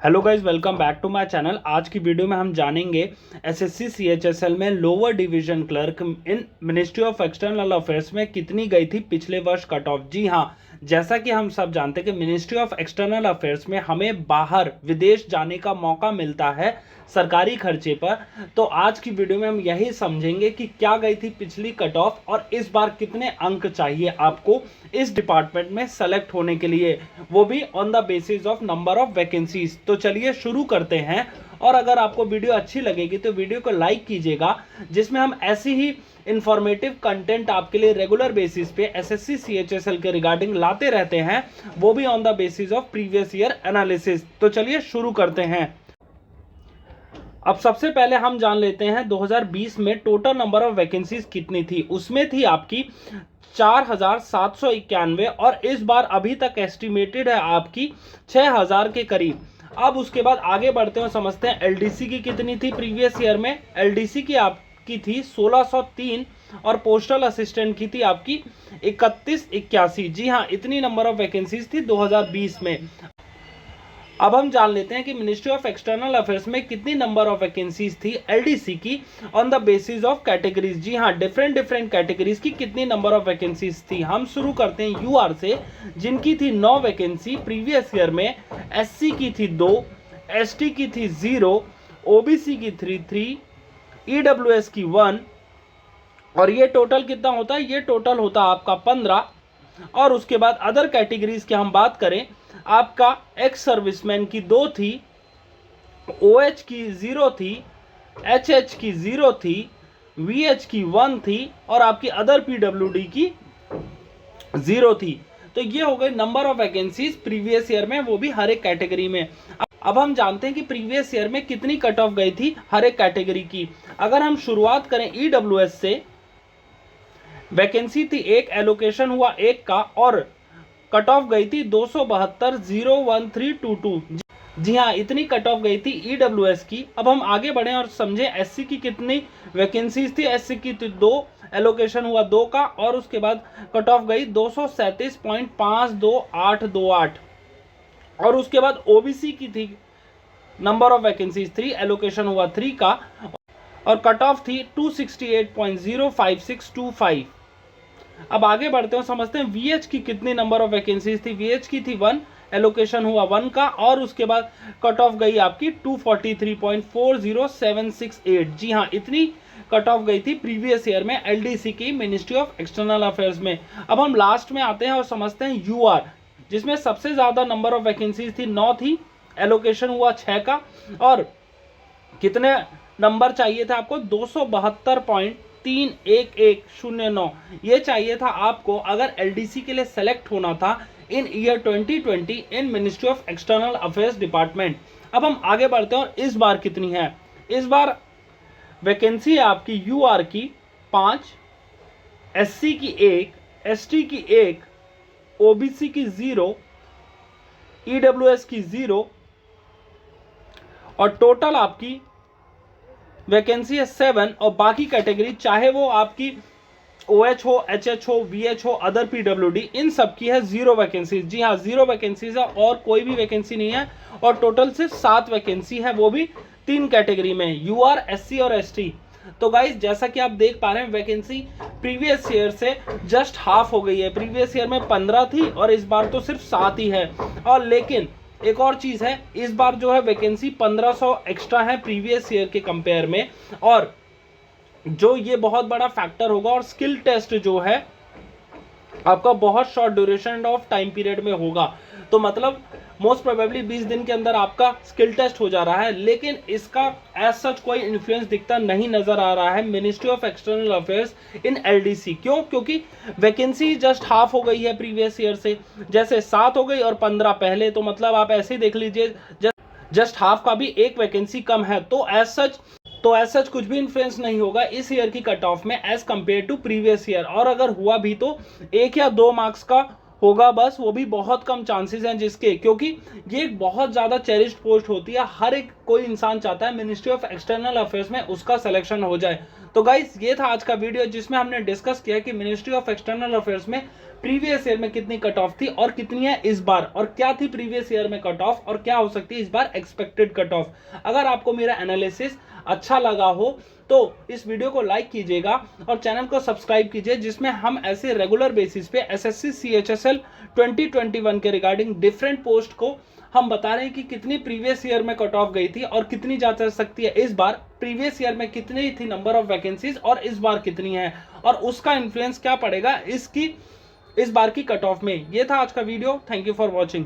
Hello guys, welcome back to my channel. आज की video में हम जानेंगे एसएससी सीएचएसएल में lower division clerk in ministry of external affairs में कितनी गई थी पिछले वर्ष कट ऑफ। जी हाँ, जैसा कि हम सब जानते हैं कि मिनिस्ट्री ऑफ एक्सटर्नल अफेयर्स में हमें बाहर विदेश जाने का मौका मिलता है सरकारी खर्चे पर। तो आज की वीडियो में हम यही समझेंगे कि क्या गई थी पिछली कट ऑफ और इस बार कितने अंक चाहिए आपको इस डिपार्टमेंट में सेलेक्ट होने के लिए, वो भी on the basis of number of vacancies. तो चलिए शुरू करते हैं। और अगर आपको वीडियो अच्छी लगेगी तो वीडियो को लाइक कीजिएगा, जिसमें हम ऐसी ही इंफॉर्मेटिव कंटेंट आपके लिए रेगुलर बेसिस पे एसएससी सीएचएसएल के रिगार्डिंग लाते रहते हैं, वो भी on the basis of previous year analysis. तो चलिए शुरू करते हैं। अब सबसे पहले हम जान लेते हैं 2020 में टोटल नंबर ऑफ वैकेंसीज कितनी थी। उसमें थी आपकी 4791 और इस बार अभी तक एस्टिमेटेड है आपकी 6000 के करीब। अब उसके बाद आगे बढ़ते हैं, समझते हैं एलडीसी की कितनी थी प्रीवियस ईयर में। एलडीसी की आपकी थी 1603 और पोस्टल असिस्टेंट की थी आपकी 3181। जी हाँ, इतनी नंबर ऑफ वैकेंसीज थी 2020 में। अब हम जान लेते हैं कि मिनिस्ट्री ऑफ एक्सटर्नल अफेयर्स में कितनी नंबर ऑफ वैकेंसीज थी एलडीसी की on the basis of categories. जी हाँ, डिफरेंट कैटेगरीज की कितनी नंबर ऑफ वैकेंसीज थी। हम शुरू करते हैं यूआर से, जिनकी थी 9 वैकेंसी प्रीवियस ईयर में। एससी की थी 2, एसटी की थी 0, ओबीसी की 3, ईडब्ल्यूएस की 1। और ये टोटल कितना होता है, ये टोटल होता है आपका 15। और उसके बाद अदर कैटेगरीज की हम बात करें, आपका एक्स सर्विसमैन की 2 थी, ओएच की 0 थी, एचएच की 0 थी, वीएच की 1 थी और आपकी अदर पीडब्ल्यूडी की 0 थी। तो ये हो गए number of vacancies previous year में, वो भी हर एक कैटेगरी में। अब हम जानते हैं कि प्रीवियस ईयर में कितनी कट ऑफ गई थी हर एक कैटेगरी की। अगर हम शुरुआत करें ईडब्ल्यूएस से, वैकेंसी थी 1, एलोकेशन हुआ 1 का और कट ऑफ गई थी 272,01322। जी हाँ, इतनी कट ऑफ गई थी ईडब्ल्यूएस की। अब हम आगे बढ़े और समझे एससी की कितनी वैकेंसीज थी। एससी की थी 2, एलोकेशन हुआ 2 का और उसके बाद कट ऑफ गई 237.52828। और उसके बाद ओबीसी की थी नंबर ऑफ वैकेंसीज 3, एलोकेशन हुआ 3 का और कट ऑफ थी 268.05625। अब आगे बढ़ते हैं, समझते हैं वीएच की कितनी नंबर ऑफ वैकेंसीज थी। वीएच की थी 1, एलोकेशन हुआ 1 का और उसके बाद कट ऑफ गई आपकी 243.40768। जी हाँ, इतनी कट ऑफ गई थी प्रीवियस ईयर में एलडीसी की मिनिस्ट्री ऑफ एक्सटर्नल अफेयर्स में। अब हम लास्ट में आते हैं और समझते हैं यूआर, जिसमें सबसे ज्यादा नंबर ऑफ वैकेंसीज थी 9 थी, एलोकेशन हुआ 6 का और कितने नंबर चाहिए था आपको, 272.31109 ये चाहिए था आपको अगर एलडीसी के लिए सेलेक्ट होना था in year 2020 in ministry of external affairs department. अब हम आगे बढ़ते हैं और इस बार कितनी है। इस बार वैकेंसी है आपकी यूआर की 5, एससी की 1, एसटी की 1, ओबीसी की 0, ईडब्ल्यूएस की 0 और टोटल आपकी वैकेंसी है 7। और बाकी कैटेगरी चाहे वो आपकी ओएच हो, एचएच हो, वीएच हो, अदर पीडब्ल्यूडी, इन सब की है 0 वैकेंसीज। जी हाँ, 0 वैकेंसीज है और कोई भी वैकेंसी नहीं है। और टोटल सिर्फ 7 वैकेंसी है, वो भी 3 कैटेगरी में, यूआर, एससी और एसटी। तो गाइज, जैसा कि आप देख पा रहे हैं, वैकेंसी प्रीवियस ईयर से जस्ट हाफ हो गई है। प्रीवियस ईयर में 15 थी और इस बार तो सिर्फ 7 ही है। और लेकिन एक और चीज है, इस बार जो है वैकेंसी 1500 एक्स्ट्रा है प्रीवियस ईयर के कंपेयर में। और जो ये बहुत बड़ा फैक्टर होगा, और स्किल टेस्ट जो है आपका बहुत short duration of time period में होगा। तो मतलब मोस्ट प्रोबेबली 20 दिन के अंदर आपका स्किल टेस्ट हो जा रहा है, लेकिन इसका एज सच कोई इन्फ्लुएंस दिखता नहीं नजर आ रहा है ministry of external affairs in LDC. क्यों? क्योंकि वैकेंसी जस्ट हाफ हो गई है प्रीवियस ईयर से। जैसे 7 हो गई और 15 पहले, तो मतलब आप ऐसे ही देख लीजिए जस्ट हाफ का भी एक वैकेंसी कम है। तो एज सच कुछ भी इन्फ्लुएंस नहीं होगा इस ईयर की कट ऑफ में as compared to previous year. और अगर हुआ भी तो 1 या 2 मार्क्स का होगा बस, वो भी बहुत कम चांसेस हैं जिसके, क्योंकि ये एक बहुत ज़्यादा चेरिश्ड पोस्ट होती है। हर एक कोई इंसान चाहता है मिनिस्ट्री ऑफ एक्सटर्नल अफेयर्स में उसका सिलेक्शन हो जाए। तो गाइस ये था आज का वीडियो जिसमें हमने डिस्कस किया कि मिनिस्ट्री ऑफ एक्सटर्नल अफेयर्स में प्रीवियस ईयर में कितनी कट ऑफ थी और कितनी है इस बार, और क्या थी प्रीवियस ईयर में कट ऑफ और क्या हो सकती है इस बार एक्सपेक्टेड कट ऑफ। अगर आपको मेरा एनालिसिस अच्छा लगा हो तो इस वीडियो को लाइक कीजिएगा और चैनल को सब्सक्राइब कीजिए, जिसमें हम ऐसे रेगुलर बेसिस पे एसएससी सीएचएसएल 2021 के रिगार्डिंग डिफरेंट पोस्ट को हम बता रहे हैं कि कितनी प्रीवियस ईयर में कट ऑफ गई थी और कितनी जा सकती है इस बार, प्रीवियस ईयर में कितनी थी नंबर ऑफ वैकेंसीज और इस बार कितनी है, और उसका इन्फ्लुएंस क्या पड़ेगा इस बार की कट ऑफ में। ये था आज का video. Thank you for watching.